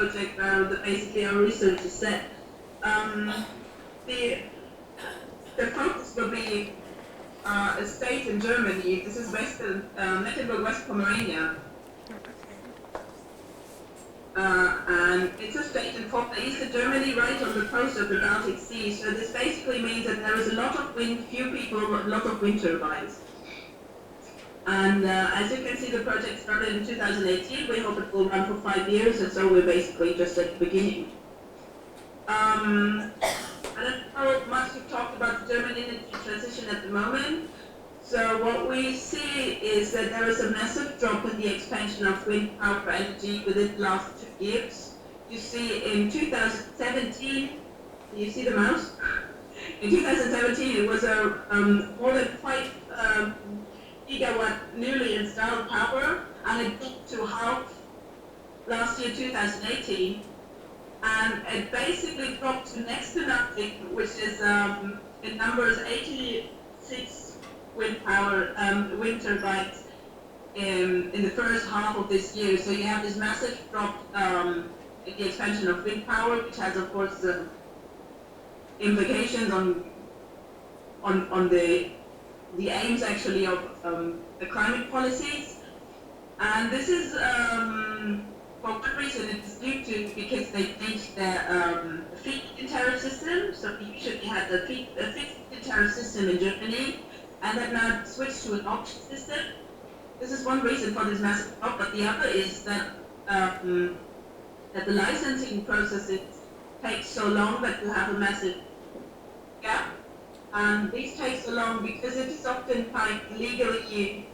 project where basically our research is set. The focus will be a state in Germany. This is Western Mecklenburg, West Pomerania. And it's a state in eastern Germany, right on the coast of the Baltic Sea. So this basically means that there is a lot of wind, few people, a lot of wind turbines. And as you can see, the project started in 2018. We hope it will run for 5 years, and so we're basically just at the beginning. I don't know how much you've talked about the German energy transition at the moment. So what we see is that there is a massive drop in the expansion of wind power energy within the last 2 years. You see in 2017, you see the mouse? In 2017, it was a more than 5 gigawatt newly installed power, and it dropped to half last year, 2018. And it basically dropped to next to nothing, which is in numbers 86 wind turbines in the first half of this year. So you have this massive drop in the expansion of wind power, which has, of course, implications on the aims actually of the climate policies. And this is for one reason it is due to because they changed their feed-in tariff system. So we usually had a fixed tariff system in Germany, and that now switched to an auction system. This is one reason for this massive drop, but the other is that that the licensing process takes so long that you have a massive gap. And this takes so long because it is often legally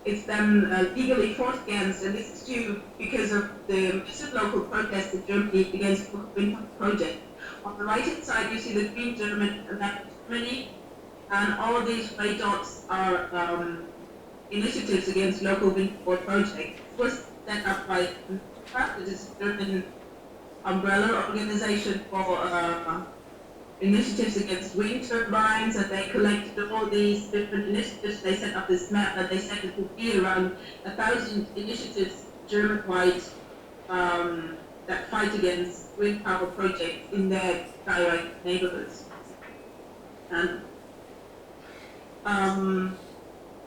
it's then legally fought against, and this is due because of the massive local protest in Germany against the wind project. On the right-hand side, you see the green Germany, and all of these red dots are initiatives against local wind projects. It was set up by it is a German umbrella organization for initiatives against wind turbines, and they collected all these different initiatives. They set up this map that they said it would be around 1,000 initiatives German-wide that fight against wind power projects in their direct neighborhoods. And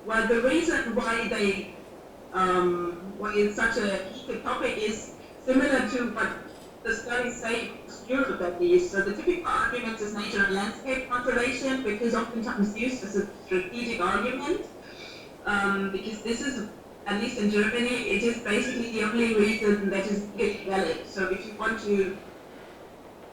well, the reason why why it's such a heated topic is similar to what the studies say Europe at least. So the typical argument is nature and landscape conservation, because oftentimes used as a strategic argument, because this is, at least in Germany, it is basically the only reason that is legally valid. So if you want to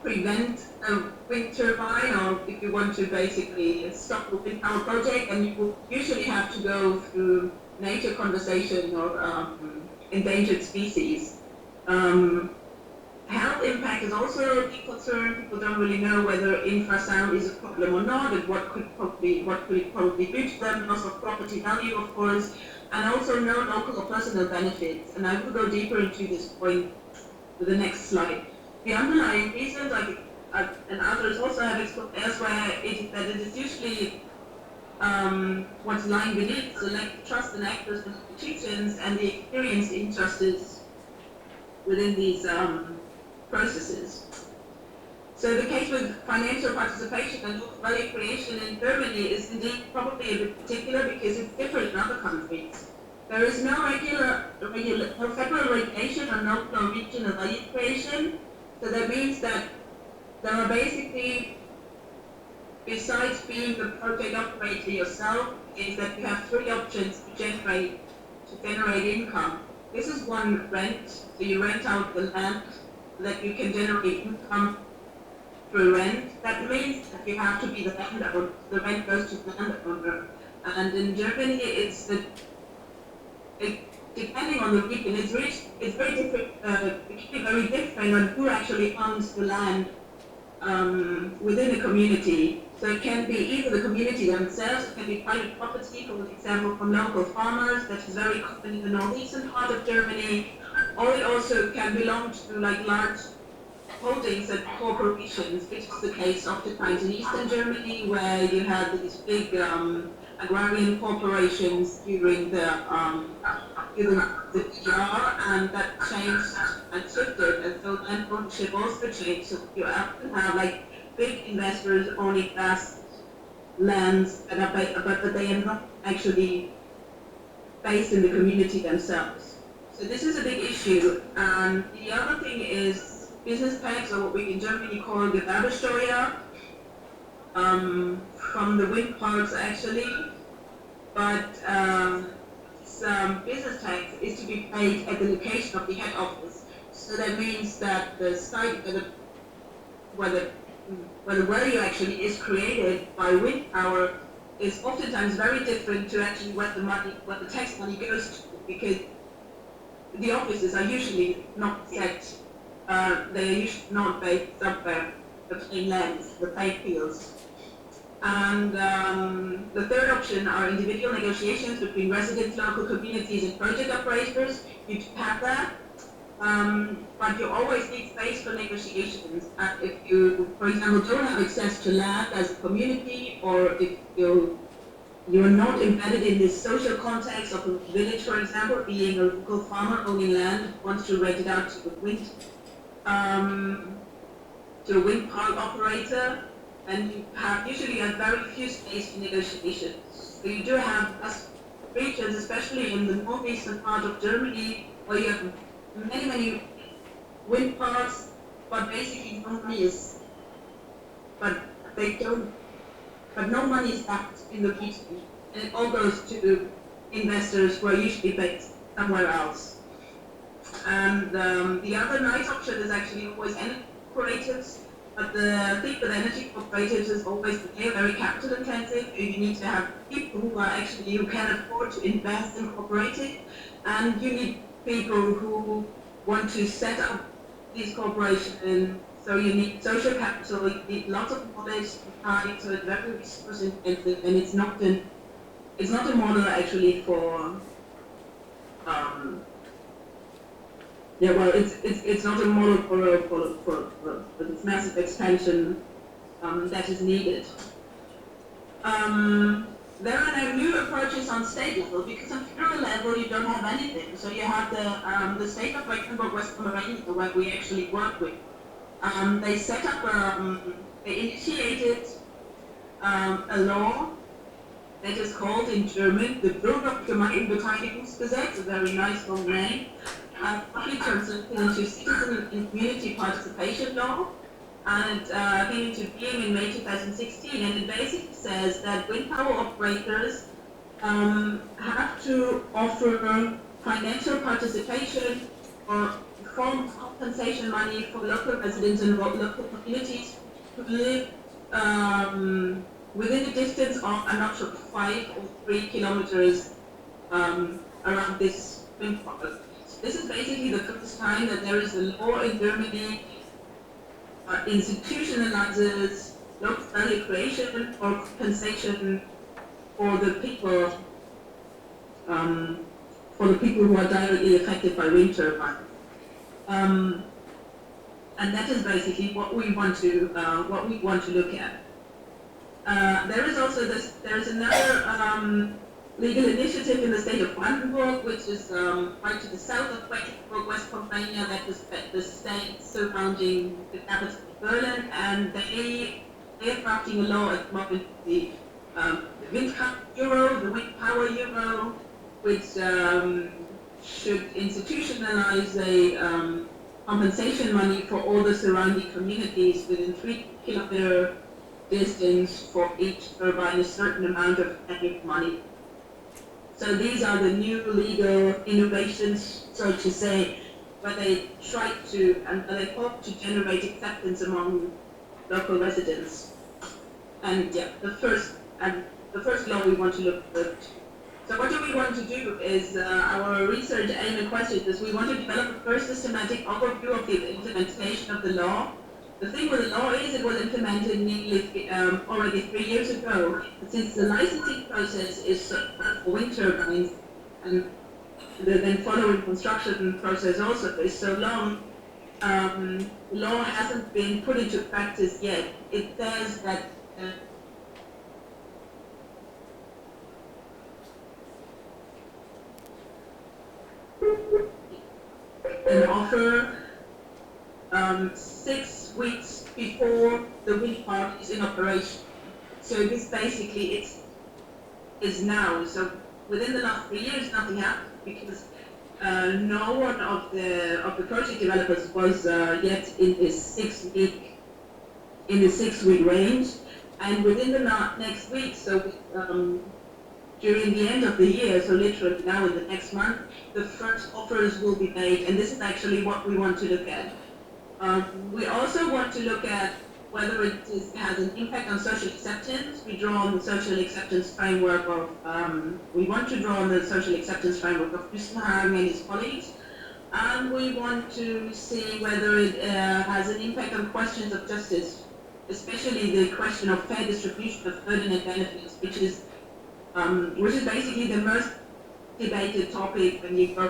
prevent a wind turbine, or if you want to basically stop a wind power project, then you will usually have to go through nature conservation or endangered species. Health impact is also a big concern. People don't really know whether infrasound is a problem or not, and what could it probably do to them. Loss of property value, of course, and also no local or personal benefits. And I will go deeper into this point with the next slide. The underlying reasons, and others also have explored elsewhere, is that it is usually what's lying beneath the lack of trust in actors and institutions and the experienced injustice within these processes. So the case with financial participation and value creation in Germany is indeed probably a bit particular because it's different in other countries. There is no federal regulation or no regional value creation. So that means that there are basically, besides being the project operator yourself, is that you have 3 options to generate income. This is one, rent. So you rent out the land that you can generate income through rent. That means that you have to be the landowner. The rent goes to the landowner. And in Germany, depending on the region, it's very different. It can be very different on who actually owns the land within a community. So it can be either the community themselves, it can be private property, for example, from local farmers. That is very common in the northeastern part of Germany. Or it also can belong to like large holdings and corporations, which is the case oftentimes in Eastern Germany, where you have these big agrarian corporations during the PR, and that changed and shifted, and so land ownership also changed. So you often have like big investors owning vast lands, but they are not actually based in the community themselves. So this is a big issue. And the other thing is business tax, or what we in Germany call Gewerbesteuer, from the wind parks actually. But some business tax is to be paid at the location of the head office. So that means that the site where the value actually is created by wind power is oftentimes very different to actually where the tax money goes to, because the offices are usually not set, they are usually not based somewhere between lands, the pay fields. And the third option are individual negotiations between residents, local communities, and project operators. You have that, but you always need space for negotiations. And if you, for example, don't have access to land as a community, or if you're not embedded in this social context of a village, for example, being a local farmer owning land, wants to rent it out to a wind park operator, and you have usually a very few space for negotiations. So you do have regions, especially in the northeastern part of Germany, where you have many wind parks, but basically no money is, but no money is backed in the region, and it all goes to investors who are usually based somewhere else. And the other nice option is actually always energy cooperatives. But the thing with energy cooperatives is always that they are very capital intensive. You need to have people who can afford to invest in cooperating, and you need people who want to set up these corporations. So you need social capital, you need lots of knowledge, time, so it's very resource intensive, and it's not a model actually for it's not a model for this massive expansion that is needed. There are now new approaches on state level, because on federal level you don't have anything. So you have the state of Mecklenburg-West Pomerania, where we actually work with. They set up, they initiated a law that is called in German the Bürgergemeindebeteiligungsgesetz, a very nice long name, partly translated into citizen and community participation law, and came into being in May 2016, and it basically says that wind power operators have to offer financial participation or form compensation money for local residents and local communities who live within a distance of, I'm not sure, 5 or 3 kilometers around this wind park. So this is basically the first time that there is a law in Germany institutionalizes local value creation or compensation for the people who are directly affected by wind turbines. And that is basically what we want to look at. There is another legal initiative in the state of Brandenburg, which is right to the south of Mecklenburg, West Pomerania, that is the state surrounding the capital of Berlin, and they are drafting a law at the moment, the wind euro, the wind power euro, which should institutionalize a compensation money for all the surrounding communities within 3 kilometer distance for each turbine, a certain amount of annual money. So these are the new legal innovations, so to say, where they try to, and they hope to generate acceptance among local residents. And yeah, the first law we want to look at. So what do we want to do is, our research aim and question is we want to develop a first systematic overview of the implementation of the law. The thing with the law is it was implemented nearly already 3 years ago. But since the licensing process is for wind turbines, and the then following construction process also is so long, law hasn't been put into practice yet. It says that an offer 6 weeks before the wind park is in operation. So this basically is now. So within the last 3 years, nothing happened because no one of the project developers was yet in this 6 week range, and within the next week, so during the end of the year, so literally now in the next month, the first offers will be made, and this is actually what we want to look at. We also want to look at whether it has an impact on social acceptance. We draw on the social acceptance framework of, we want to draw on the social acceptance framework of Busenhagen and his colleagues, and we want to see whether it has an impact on questions of justice, especially the question of fair distribution of burden and benefits, which is basically the most debated topic when you go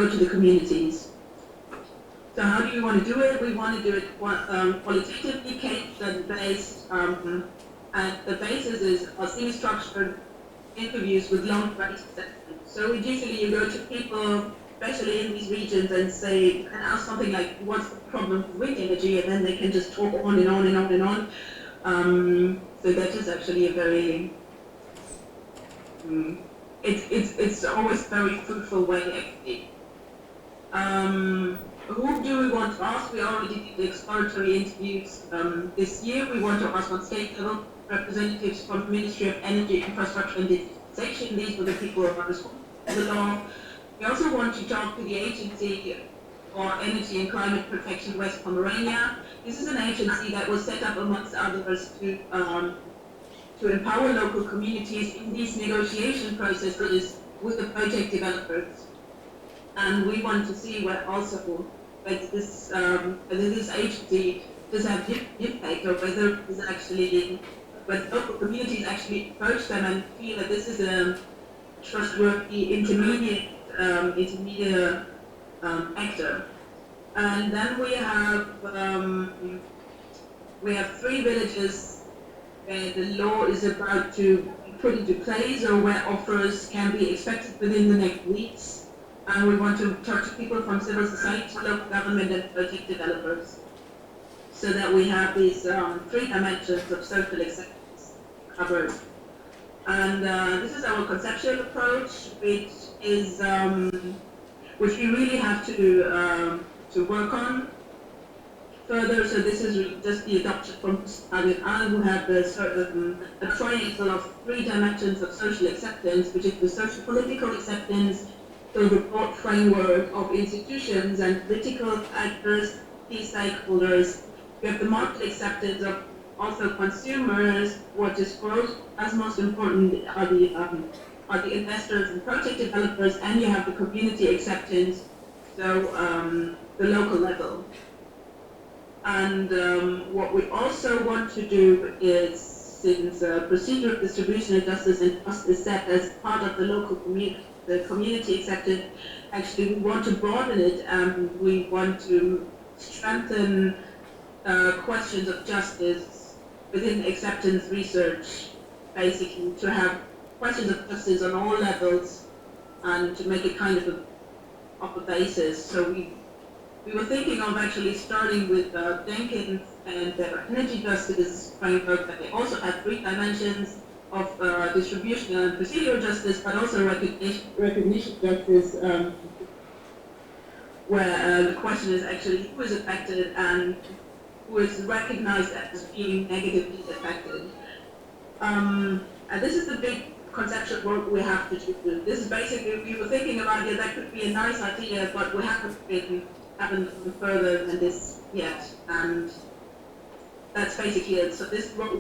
to the communities. So how do you want to do it? We want to do it qualitatively, case study based, and the basis are semi-structured interviews with long range assessments. So usually you go to people, especially in these regions, and ask something like, what's the problem with wind energy? And then they can just talk on and on and on and on. So that is actually a very, it's always very fruitful way actually. Who do we want to ask? We already did the exploratory interviews this year. We want to ask on state level representatives from the Ministry of Energy, Infrastructure and Digitization. These were the people who are responsible for the law. We also want to talk to the Agency for Energy and Climate Protection West Pomerania. This is an agency that was set up amongst others to empower local communities in these negotiation processes with the project developers. And we want to see whether this agency does have impact, or whether local communities actually approach them and feel that this is a trustworthy intermediate actor. And then we have 3 villages where the law is about to be put into place, or where offers can be expected within the next weeks. And we want to talk to people from civil society, local government, and project developers, so that we have these 3 dimensions of social acceptance covered. And this is our conceptual approach, which we really have to work on further. So this is just the adoption from Busenhagen, who have a triangle of 3 dimensions of social acceptance, which is the social political acceptance, so the broad framework of institutions and political actors, key stakeholders. We have the market acceptance of also consumers. What is as most important are the investors and project developers, and you have the community acceptance, so the local level. And what we also want to do is, since procedure of distribution of justice and trust is set as part of the local community, the community accepted, actually we want to broaden it, and we want to strengthen questions of justice within acceptance research, basically to have questions of justice on all levels and to make it kind of a basis. So we were thinking of actually starting with Jenkins and their energy justice framework, but they also have 3 dimensions of distribution and procedural justice, but also recognition justice, where the question is actually who is affected and who is recognized as being negatively affected. And this is the big conceptual work we have to do. This is basically, we were thinking about it, that could be a nice idea, but we haven't gone further than this yet. And that's basically it. So this is what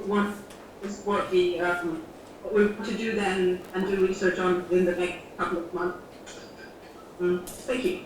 we want to do then and do research on in the next couple of months. Thank you.